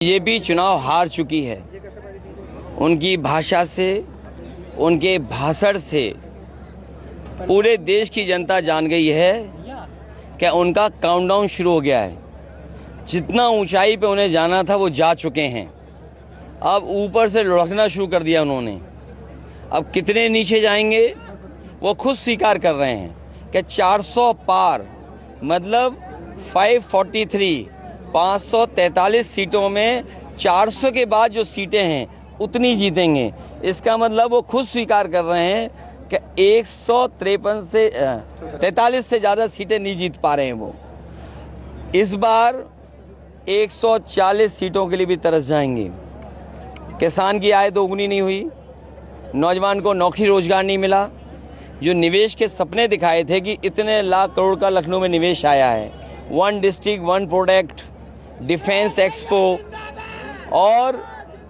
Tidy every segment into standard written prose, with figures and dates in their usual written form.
BJP चुनाव हार चुकी है। उनकी भाषा से, उनके भाषण से पूरे देश की जनता जान गई है कि उनका काउंटडाउन शुरू हो गया है। जितना ऊंचाई पे उन्हें जाना था वो जा चुके हैं। अब ऊपर से लुढ़कना शुरू कर दिया उन्होंने। अब कितने नीचे जाएंगे वो खुद स्वीकार कर रहे हैं कि 400 पार मतलब 543 सीटों में 400 के बाद जो सीटें हैं उतनी जीतेंगे। इसका मतलब वो खुद स्वीकार कर रहे हैं कि 143 से ज़्यादा सीटें नहीं जीत पा रहे हैं वो। इस बार 140 सीटों के लिए भी तरस जाएंगे। किसान की आय दोगुनी नहीं हुई, नौजवान को नौकरी रोजगार नहीं मिला। जो निवेश के सपने दिखाए थे कि इतने लाख करोड़ का लखनऊ में निवेश आया है, 1 डिस्ट्रिक्ट 1 प्रोडक्ट, डिफेंस एक्सपो और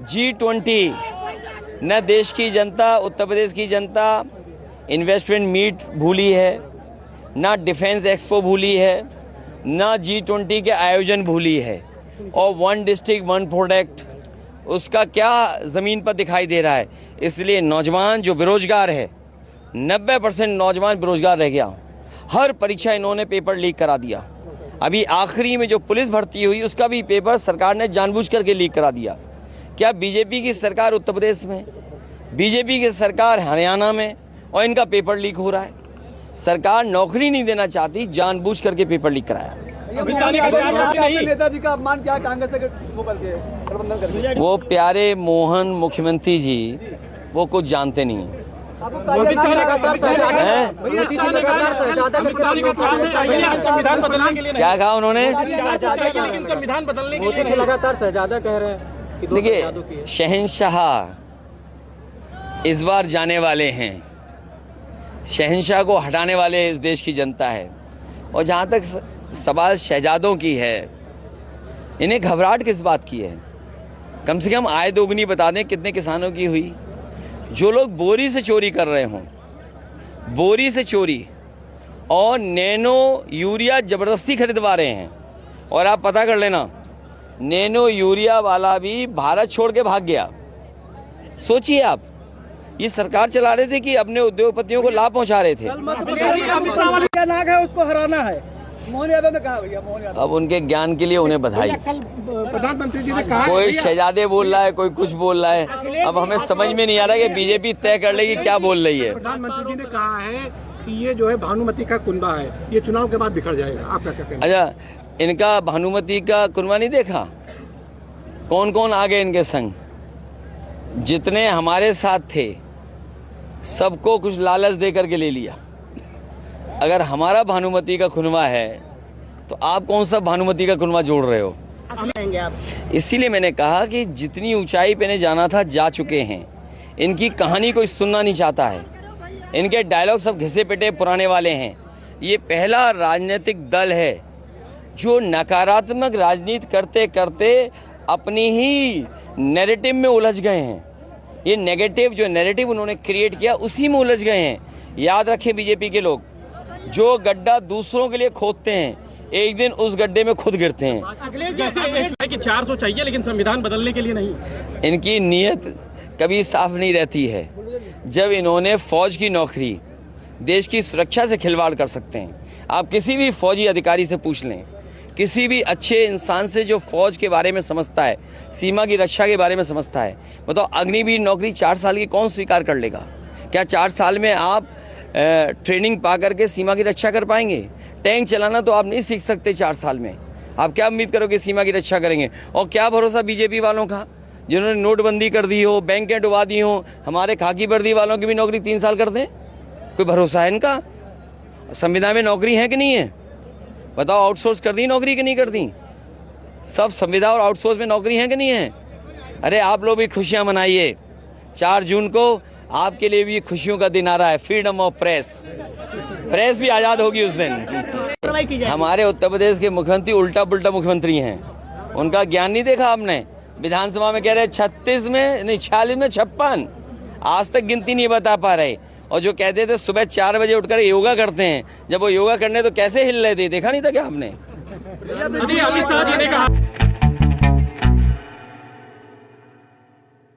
G20, न देश की जनता, उत्तर प्रदेश की जनता इन्वेस्टमेंट मीट भूली है, ना डिफेंस एक्सपो भूली है, ना G20 के आयोजन भूली है। और 1 डिस्ट्रिक्ट 1 प्रोडक्ट उसका क्या ज़मीन पर दिखाई दे रहा है। इसलिए नौजवान जो बेरोजगार है, 90% नौजवान बेरोजगार रह गया। हर परीक्षा इन्होंने पेपर लीक करा दिया। अभी आखिरी में जो पुलिस भर्ती हुई उसका भी पेपर सरकार ने जानबूझ करके लीक करा दिया। क्या बीजेपी की सरकार उत्तर प्रदेश में, बीजेपी की सरकार हरियाणा में, और इनका पेपर लीक हो रहा है। सरकार नौकरी नहीं देना चाहती, जानबूझ करके पेपर लीक कराया। नेताजी का अपमान क्या कांग्रेस के प्रबंधन करके? वो प्यारे मोहन मुख्यमंत्री जी वो कुछ जानते नहीं हैं। क्या कहा उन्होंने? संविधान बदलने के लिए लगातार शहजादा कह रहे हैं। देखिए, शहंशाह इस बार जाने वाले हैं। शहंशाह को हटाने वाले इस देश की जनता है। और जहाँ तक सवाल शहजादों की है, इन्हें घबराहट किस बात की है? कम से कम आय दोगुनी बता दें कितने किसानों की हुई। जो लोग बोरी से चोरी कर रहे हों, बोरी से चोरी और नैनो यूरिया ज़बरदस्ती खरीदवा रहे हैं। और आप पता कर लेना, नैनो यूरिया वाला भी भारत छोड़ के भाग गया। सोचिए आप, ये सरकार चला रहे थे कि अपने उद्योगपतियों को लाभ पहुंचा रहे थे। क्या नाग है उसको हराना है, मोहन यादव ने कहा। भैया मोहन यादव, अब उनके ज्ञान के लिए उन्हें बधाई। कल प्रधानमंत्री जी ने कहा, कोई शहजादे बोल रहा है, कोई कुछ बोल रहा है। अब हमें समझ में नहीं आ रहा कि बीजेपी तय कर लेगी क्या बोल रही है। प्रधानमंत्री जी ने कहा है कि ये जो है भानुमति का कुनबा है, ये चुनाव के बाद बिखर जाएगा। आप क्या कहते हैं? अच्छा, इनका भानुमति का कुनबा नहीं देखा? कौन कौन आ गए इनके संग? जितने हमारे साथ थे सबको कुछ लालच दे करके ले लिया। अगर हमारा भानुमति का खुनवा है तो आप कौन सा भानुमति का खुनवा जोड़ रहे हो? इसीलिए मैंने कहा कि जितनी ऊंचाई पे इन्हें जाना था जा चुके हैं। इनकी कहानी कोई सुनना नहीं चाहता है। इनके डायलॉग सब घिसे पिटे पुराने वाले हैं। ये पहला राजनीतिक दल है जो नकारात्मक राजनीति करते करते अपनी ही नैरेटिव में उलझ गए हैं। ये नेगेटिव जो नैरेटिव उन्होंने क्रिएट किया उसी में उलझ गए हैं। याद रखें, बीजेपी के लोग जो गड्ढा दूसरों के लिए खोदते हैं, एक दिन उस गड्ढे में खुद गिरते हैं। कि 400 चाहिए लेकिन संविधान बदलने के लिए नहीं। इनकी नीयत कभी साफ नहीं रहती है। जब इन्होंने फौज की नौकरी, देश की सुरक्षा से खिलवाड़ कर सकते हैं। आप किसी भी फौजी अधिकारी से पूछ लें, किसी भी अच्छे इंसान से जो फौज के बारे में समझता है, सीमा की रक्षा के बारे में समझता है, बताओ अग्निवीर नौकरी 4 साल की कौन स्वीकार कर लेगा? क्या 4 साल में आप ट्रेनिंग पा करके सीमा की रक्षा कर पाएंगे? टैंक चलाना तो आप नहीं सीख सकते 4 साल में। आप क्या उम्मीद करोगे सीमा की रक्षा करेंगे? और क्या भरोसा बीजेपी वालों का, जिन्होंने नोटबंदी कर दी हो, बैंकें डुबा दी हो, हमारे खाकी वर्दी वालों की भी नौकरी 3 साल कर दें? कोई भरोसा है इनका? संविधान में नौकरी है कि नहीं है? बताओ, आउटसोर्स कर दी नौकरी कि नहीं कर दी? सब संविदा और आउटसोर्स में नौकरी है कि नहीं है? अरे आप लोग भी खुशियां मनाइए। 4 जून को आपके लिए भी खुशियों का दिन आ रहा है। फ्रीडम ऑफ प्रेस, प्रेस भी आज़ाद होगी उस दिन। हमारे उत्तर प्रदेश के मुख्यमंत्री उल्टा पुल्टा मुख्यमंत्री हैं। उनका ज्ञान नहीं देखा आपने? विधानसभा में कह रहे 36 में नहीं 46 में 56, आज तक गिनती नहीं बता पा रहे। और जो कहते थे सुबह 4 बजे उठकर योगा करते हैं, जब वो योगा करने तो कैसे हिल रहे थे, देखा नहीं था क्या आपने? अमित शाह जी ने कहा